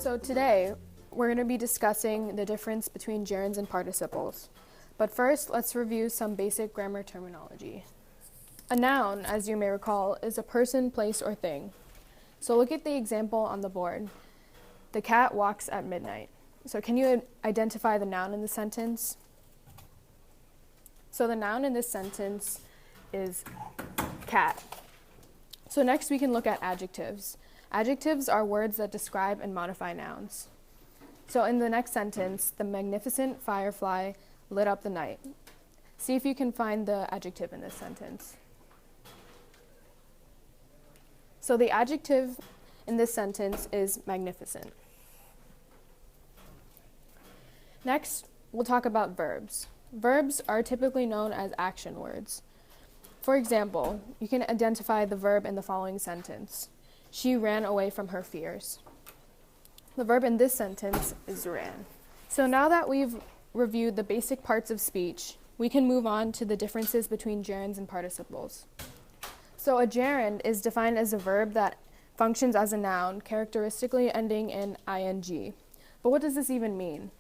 So today, we're going to be discussing the difference between gerunds and participles. But first, let's review some basic grammar terminology. A noun, as you may recall, is a person, place, or thing. So look at the example on the board. The cat walks at midnight. So can you identify the noun in the sentence? So the noun in this sentence is cat. So next we can look at adjectives. Adjectives are words that describe and modify nouns. So in the next sentence, the magnificent firefly lit up the night. See if you can find the adjective in this sentence. So the adjective in this sentence is magnificent. Next, we'll talk about verbs. Verbs are typically known as action words. For example, you can identify the verb in the following sentence. She ran away from her fears. The verb in this sentence is ran. So now that we've reviewed the basic parts of speech, we can move on to the differences between gerunds and participles. So a gerund is defined as a verb that functions as a noun, characteristically ending in ing. But what does this even mean?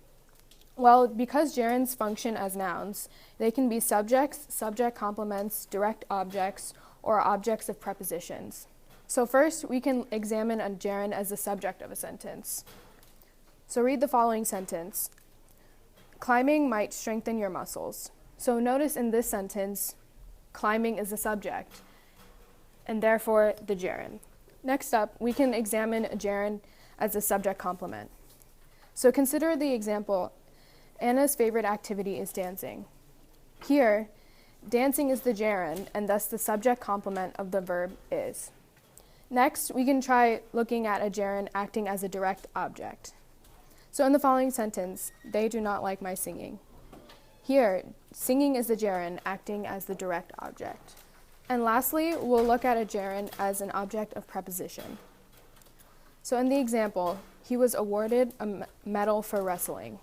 Well, because gerunds function as nouns, they can be subjects, subject complements, direct objects, or objects of prepositions. So first, we can examine a gerund as the subject of a sentence. So read the following sentence. Climbing might strengthen your muscles. So notice in this sentence, climbing is the subject, and therefore the gerund. Next up, we can examine a gerund as a subject complement. So consider the example, Anna's favorite activity is dancing. Here, dancing is the gerund, and thus the subject complement of the verb is. Next, we can try looking at a gerund acting as a direct object. So in the following sentence, they do not like my singing. Here, singing is the gerund acting as the direct object. And lastly, we'll look at a gerund as an object of preposition. So in the example, he was awarded a medal for wrestling.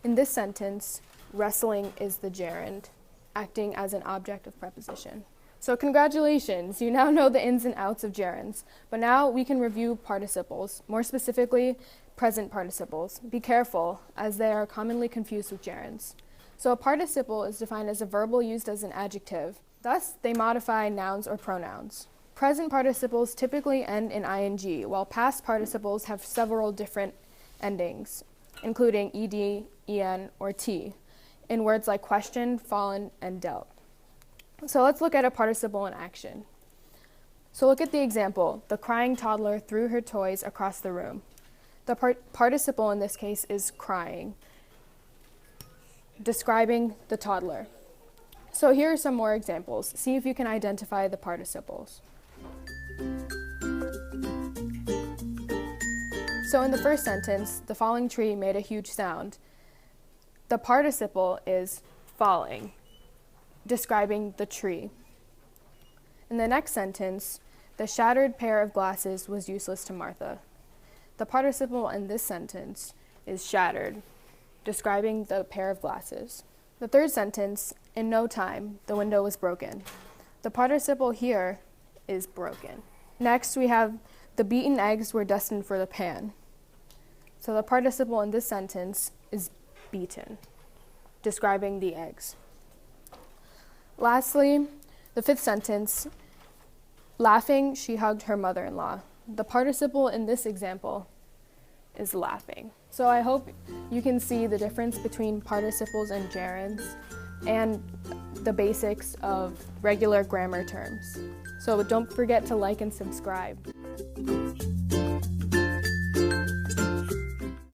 In this sentence, wrestling is the gerund acting as an object of preposition. So congratulations, you now know the ins and outs of gerunds, but now we can review participles, more specifically, present participles. Be careful, as they are commonly confused with gerunds. So a participle is defined as a verbal used as an adjective. Thus, they modify nouns or pronouns. Present participles typically end in ing, while past participles have several different endings, including ed, en, or t, in words like questioned, fallen, and dealt. So let's look at a participle in action. So look at the example. The crying toddler threw her toys across the room. The participle in this case is crying, describing the toddler. So here are some more examples. See if you can identify the participles. So in the first sentence, the falling tree made a huge sound. The participle is falling, describing the tree. In the next sentence, the shattered pair of glasses was useless to Martha. The participle in this sentence is shattered, describing the pair of glasses. The third sentence, in no time, the window was broken. The participle here is broken. Next, we have the beaten eggs were destined for the pan. So the participle in this sentence is beaten, describing the eggs. Lastly, the fifth sentence, laughing, she hugged her mother-in-law. The participle in this example is laughing. So I hope you can see the difference between participles and gerunds and the basics of regular grammar terms. So don't forget to like and subscribe.